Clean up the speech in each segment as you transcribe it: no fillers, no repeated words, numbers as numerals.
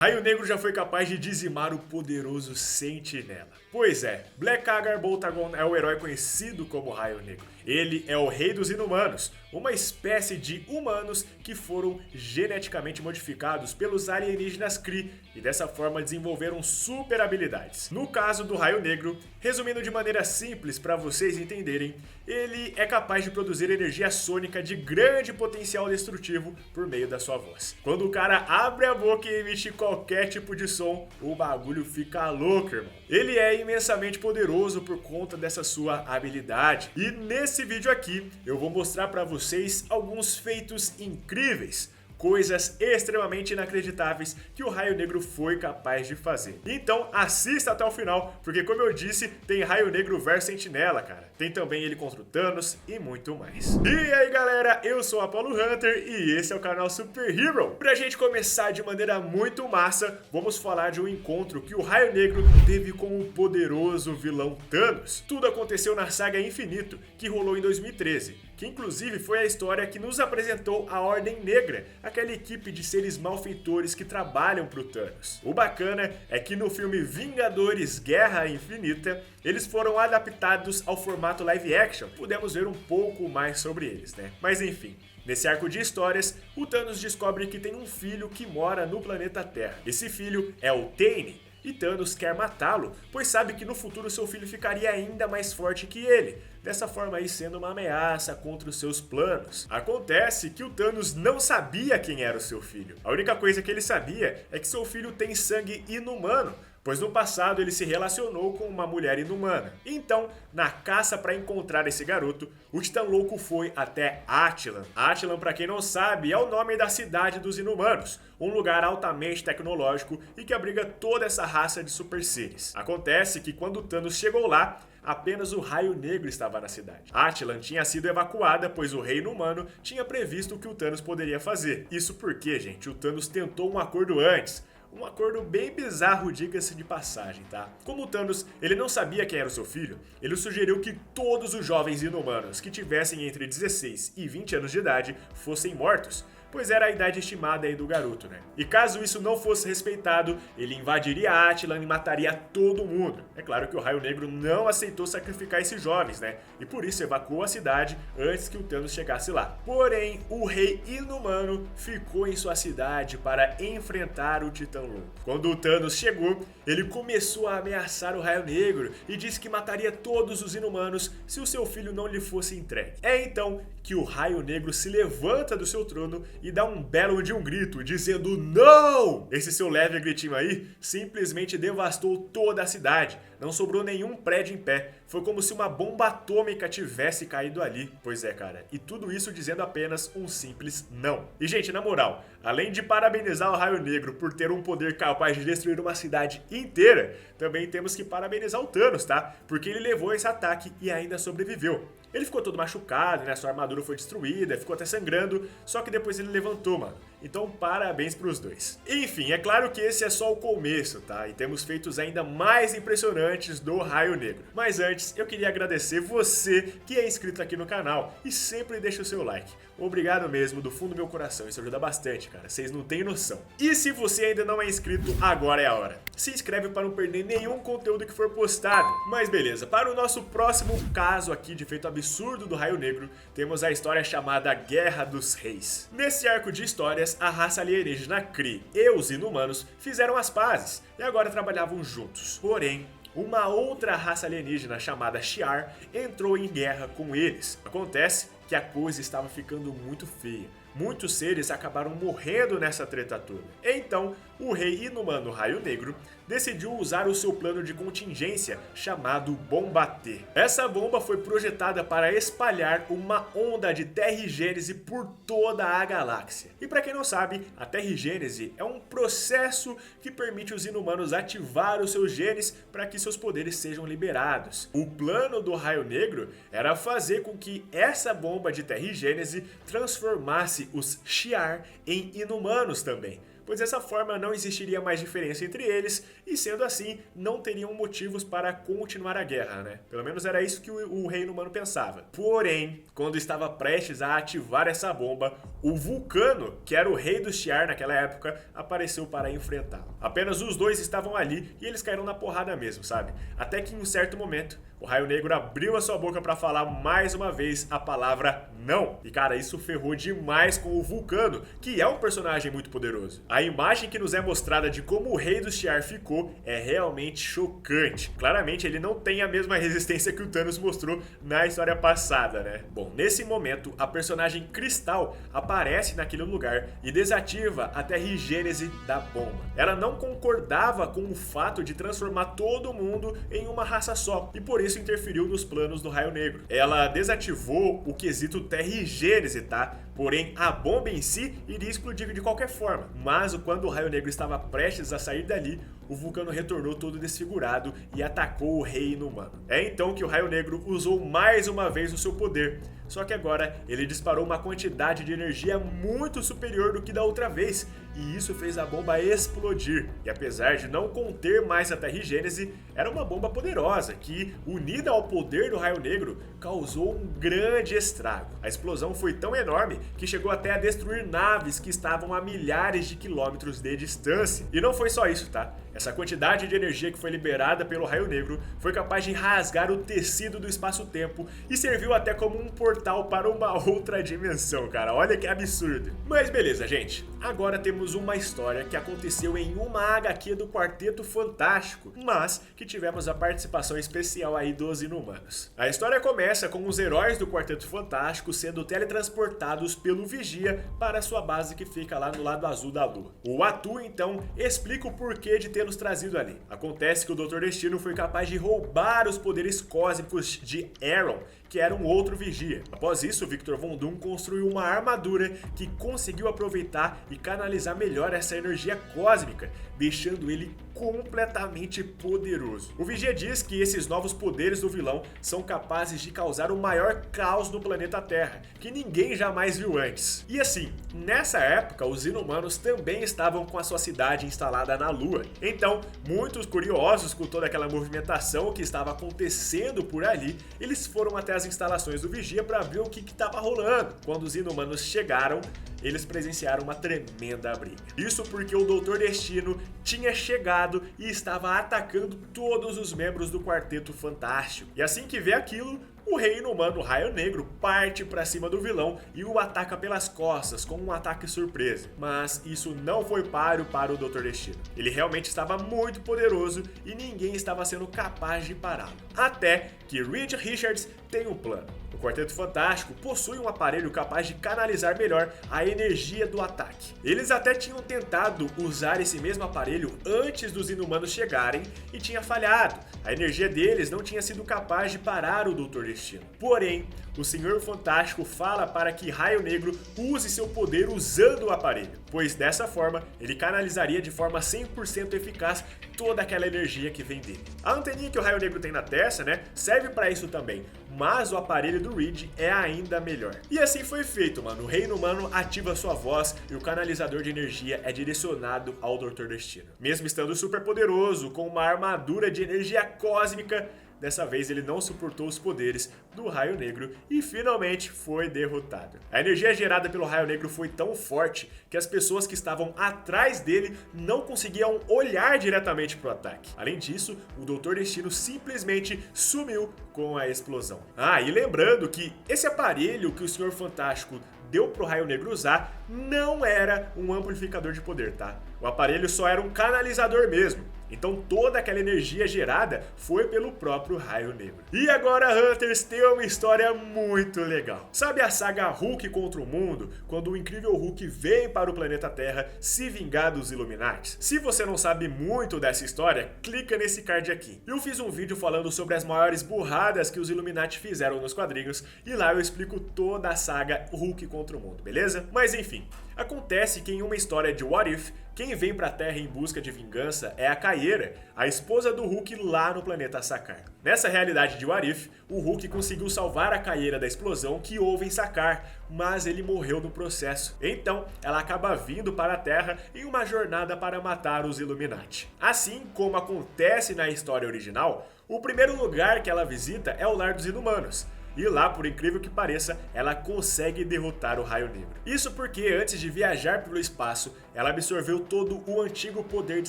Raio Negro já foi capaz de dizimar o poderoso Sentinela. Pois é, Black Agar Boltagon é o herói conhecido como Raio Negro. Ele é o rei dos inumanos, uma espécie de humanos que foram geneticamente modificados pelos alienígenas Kree e dessa forma desenvolveram super habilidades. No caso do Raio Negro, resumindo de maneira simples para vocês entenderem, ele é capaz de produzir energia sônica de grande potencial destrutivo por meio da sua voz. Quando o cara abre a boca e emite qualquer tipo de som, o bagulho fica louco, irmão. Ele é imensamente poderoso por conta dessa sua habilidade. E nesse vídeo aqui eu vou mostrar para vocês alguns feitos incríveis, coisas extremamente inacreditáveis que o Raio Negro foi capaz de fazer. Então assista até o final, porque como eu disse, tem Raio Negro vs Sentinela, cara. Tem também ele contra o Thanos e muito mais. E aí galera, eu sou o Apollo Hunter e esse é o canal Super Hero. Pra gente começar de maneira muito massa, vamos falar de um encontro que o Raio Negro teve com o poderoso vilão Thanos. Tudo aconteceu na saga Infinito, que rolou em 2013, que inclusive foi a história que nos apresentou a Ordem Negra, aquela equipe de seres malfeitores que trabalham pro Thanos. O bacana é que no filme Vingadores Guerra Infinita, eles foram adaptados ao formato live action. Pudemos ver um pouco mais sobre eles, né? Mas enfim, nesse arco de histórias, o Thanos descobre que tem um filho que mora no planeta Terra. Esse filho é o Tane, e Thanos quer matá-lo, pois sabe que no futuro seu filho ficaria ainda mais forte que ele, dessa forma aí sendo uma ameaça contra os seus planos. Acontece que o Thanos não sabia quem era o seu filho. A única coisa que ele sabia é que seu filho tem sangue inumano, pois no passado ele se relacionou com uma mulher inumana. Então, na caça para encontrar esse garoto, o Titã Louco foi até Attilan. Attilan, para quem não sabe, é o nome da cidade dos inumanos, um lugar altamente tecnológico e que abriga toda essa raça de super seres. Acontece que quando Thanos chegou lá, apenas o Raio Negro estava na cidade. Attilan tinha sido evacuada, pois o rei inumano tinha previsto o que o Thanos poderia fazer. Isso porque, gente, o Thanos tentou um acordo antes. Um acordo bem bizarro, diga-se de passagem, tá? Como o Thanos, ele não sabia quem era o seu filho, ele sugeriu que todos os jovens inumanos que tivessem entre 16 e 20 anos de idade fossem mortos, pois era a idade estimada aí do garoto, né? E caso isso não fosse respeitado, ele invadiria Attilan e mataria todo mundo. É claro que o Raio Negro não aceitou sacrificar esses jovens, né? E por isso evacuou a cidade antes que o Thanos chegasse lá. Porém, o rei inumano ficou em sua cidade para enfrentar o Titã Louco. Quando o Thanos chegou, ele começou a ameaçar o Raio Negro e disse que mataria todos os inumanos se o seu filho não lhe fosse entregue. É então que o Raio Negro se levanta do seu trono e dá um belo de um grito, dizendo não! Esse seu leve gritinho aí simplesmente devastou toda a cidade. Não sobrou nenhum prédio em pé. Foi como se uma bomba atômica tivesse caído ali. Pois é, cara. E tudo isso dizendo apenas um simples não. E, gente, na moral, além de parabenizar o Raio Negro por ter um poder capaz de destruir uma cidade inteira, também temos que parabenizar o Thanos, tá? Porque ele levou esse ataque e ainda sobreviveu. Ele ficou todo machucado, né? Sua armadura foi destruída, ficou até sangrando, só que depois ele levantou, mano. Então, parabéns pros dois. Enfim, é claro que esse é só o começo, tá? E temos feitos ainda mais impressionantes do Raio Negro. Mas antes, eu queria agradecer você que é inscrito aqui no canal e sempre deixa o seu like. Obrigado mesmo, do fundo do meu coração, isso ajuda bastante, cara, vocês não têm noção. E se você ainda não é inscrito, agora é a hora. Se inscreve para não perder nenhum conteúdo que for postado. Mas beleza, para o nosso próximo caso aqui de feito absurdo do Raio Negro, temos a história chamada Guerra dos Reis. Nesse arco de histórias, a raça alienígena Kree e os inumanos fizeram as pazes e agora trabalhavam juntos. Porém, uma outra raça alienígena chamada Shi'ar entrou em guerra com eles. Acontece que a coisa estava ficando muito feia. Muitos seres acabaram morrendo nessa treta toda. Então, o rei inumano Raio Negro decidiu usar o seu plano de contingência chamado Bomba T. Essa bomba foi projetada para espalhar uma onda de terrigênese por toda a galáxia. E para quem não sabe, a terrigênese é um processo que permite os inumanos ativar os seus genes para que seus poderes sejam liberados. O plano do Raio Negro era fazer com que essa bomba de terrigênese transformasse os Shi'ar em inumanos também, pois dessa forma não existiria mais diferença entre eles e, sendo assim, não teriam motivos para continuar a guerra, né? Pelo menos era isso que o rei inumano pensava. Porém, quando estava prestes a ativar essa bomba, o Vulcano, que era o rei do Shi'ar naquela época, apareceu para enfrentá-lo. Apenas os dois estavam ali e eles caíram na porrada mesmo, sabe? Até que em um certo momento, o Raio Negro abriu a sua boca para falar mais uma vez a palavra não. E cara, isso ferrou demais com o Vulcano, que é um personagem muito poderoso. A imagem que nos é mostrada de como o rei do Shi'ar ficou é realmente chocante. Claramente ele não tem a mesma resistência que o Thanos mostrou na história passada, né? Bom, nesse momento, a personagem Cristal aparece naquele lugar e desativa a terrigênese da bomba. Ela não concordava com o fato de transformar todo mundo em uma raça só, e por isso interferiu nos planos do Raio Negro. Ela desativou o quesito terrigênese, tá? Porém, a bomba em si iria explodir de qualquer forma. Mas quando o Raio Negro estava prestes a sair dali, o Vulcano retornou todo desfigurado e atacou o rei inumano. É então que o Raio Negro usou mais uma vez o seu poder. Só que agora ele disparou uma quantidade de energia muito superior do que da outra vez, e isso fez a bomba explodir. E apesar de não conter mais a terrigênese, era uma bomba poderosa que, unida ao poder do Raio Negro, causou um grande estrago. A explosão foi tão enorme que chegou até a destruir naves que estavam a milhares de quilômetros de distância. E não foi só isso, tá? Essa quantidade de energia que foi liberada pelo Raio Negro foi capaz de rasgar o tecido do espaço-tempo e serviu até como um portal para uma outra dimensão, cara. Olha que absurdo. Mas beleza, gente. Agora temos uma história que aconteceu em uma HQ do Quarteto Fantástico, mas que tivemos a participação especial aí dos Inumanos. A história começa com os heróis do Quarteto Fantástico sendo teletransportados pelo Vigia para sua base que fica lá no lado azul da Lua. O Atu, então, explica o porquê de tê-los trazido ali. Acontece que o Dr. Destino foi capaz de roubar os poderes cósmicos de Aaron, que era um outro Vigia. Após isso, Victor Von Doom construiu uma armadura que conseguiu aproveitar e canalizar melhor essa energia cósmica, deixando ele completamente poderoso. O Vigia diz que esses novos poderes do vilão são capazes de causar o maior caos no planeta Terra, que ninguém jamais viu antes. E assim, nessa época, os Inumanos também estavam com a sua cidade instalada na Lua. Então, muitos curiosos com toda aquela movimentação que estava acontecendo por ali, eles foram até as instalações do Vigia para ver o que estava rolando. Quando os Inumanos chegaram, eles presenciaram uma tremenda briga. Isso porque o Dr. Destino tinha chegado e estava atacando todos os membros do Quarteto Fantástico. E assim que vê aquilo, o rei inumano Raio Negro parte para cima do vilão e o ataca pelas costas com um ataque surpresa. Mas isso não foi páreo para o Dr. Destino. Ele realmente estava muito poderoso e ninguém estava sendo capaz de pará-lo. Até que Reed Richards tem um plano. O Quarteto Fantástico possui um aparelho capaz de canalizar melhor a energia do ataque. Eles até tinham tentado usar esse mesmo aparelho antes dos Inumanos chegarem e tinha falhado. A energia deles não tinha sido capaz de parar o Dr. Destino. Porém, o Senhor Fantástico fala para que Raio Negro use seu poder usando o aparelho, pois dessa forma ele canalizaria de forma 100% eficaz toda aquela energia que vem dele. A anteninha que o Raio Negro tem na testa, né, serve para isso também, mas o aparelho do Reed é ainda melhor. E assim foi feito, mano. O Rei Inumano ativa sua voz e o canalizador de energia é direcionado ao Dr. Destino. Mesmo estando super poderoso, com uma armadura de energia cósmica, dessa vez ele não suportou os poderes do Raio Negro e finalmente foi derrotado. A energia gerada pelo Raio Negro foi tão forte que as pessoas que estavam atrás dele não conseguiam olhar diretamente para o ataque. Além disso, o Dr. Destino simplesmente sumiu com a explosão. E lembrando que esse aparelho que o Senhor Fantástico deu pro Raio Negro usar não era um amplificador de poder, tá? O aparelho só era um canalizador mesmo. Então toda aquela energia gerada foi pelo próprio Raio Negro. E agora, Hunters, tem uma história muito legal. Sabe a saga Hulk contra o Mundo? Quando o incrível Hulk vem para o planeta Terra se vingar dos Illuminati? Se você não sabe muito dessa história, clica nesse card aqui. Eu fiz um vídeo falando sobre as maiores burradas que os Illuminati fizeram nos quadrinhos e lá eu explico toda a saga Hulk contra o Mundo, beleza? Mas enfim, acontece que em uma história de What If, Quem vem pra Terra em busca de vingança é a Kaeira, a esposa do Hulk lá no planeta Sakaar. Nessa realidade de What If, o Hulk conseguiu salvar a Kaeira da explosão que houve em Sakaar, mas ele morreu no processo. Então, ela acaba vindo para a Terra em uma jornada para matar os Illuminati. Assim como acontece na história original, o primeiro lugar que ela visita é o Lar dos Inumanos. E lá, por incrível que pareça, ela consegue derrotar o Raio Negro. Isso porque antes de viajar pelo espaço, ela absorveu todo o antigo poder de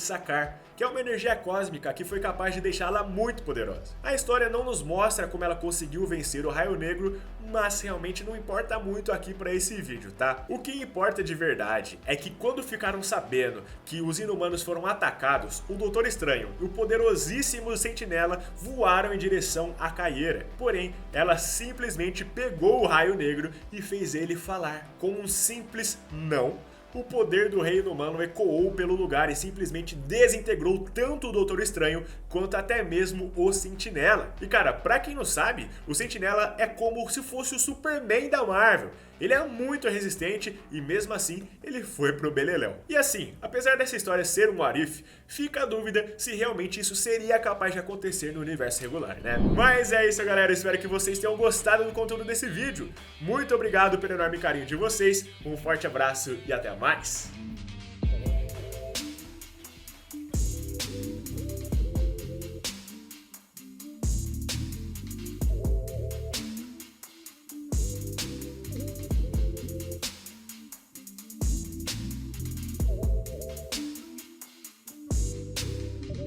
Sakaar, que é uma energia cósmica que foi capaz de deixá-la muito poderosa. A história não nos mostra como ela conseguiu vencer o Raio Negro, mas realmente não importa muito aqui para esse vídeo, tá? O que importa de verdade é que quando ficaram sabendo que os Inumanos foram atacados, o Doutor Estranho e o poderosíssimo Sentinela voaram em direção a Kaeira. Porém, ela simplesmente pegou o Raio Negro e fez ele falar. Com um simples não, o poder do Rei Inumano ecoou pelo lugar e simplesmente desintegrou tanto o Doutor Estranho quanto até mesmo o Sentinela. E cara, pra quem não sabe, o Sentinela é como se fosse o Superman da Marvel. Ele é muito resistente e mesmo assim ele foi pro beleléu. E assim, apesar dessa história ser um What If, fica a dúvida se realmente isso seria capaz de acontecer no universo regular, né? Mas é isso, galera, espero que vocês tenham gostado do conteúdo desse vídeo. Muito obrigado pelo enorme carinho de vocês, um forte abraço e até mais!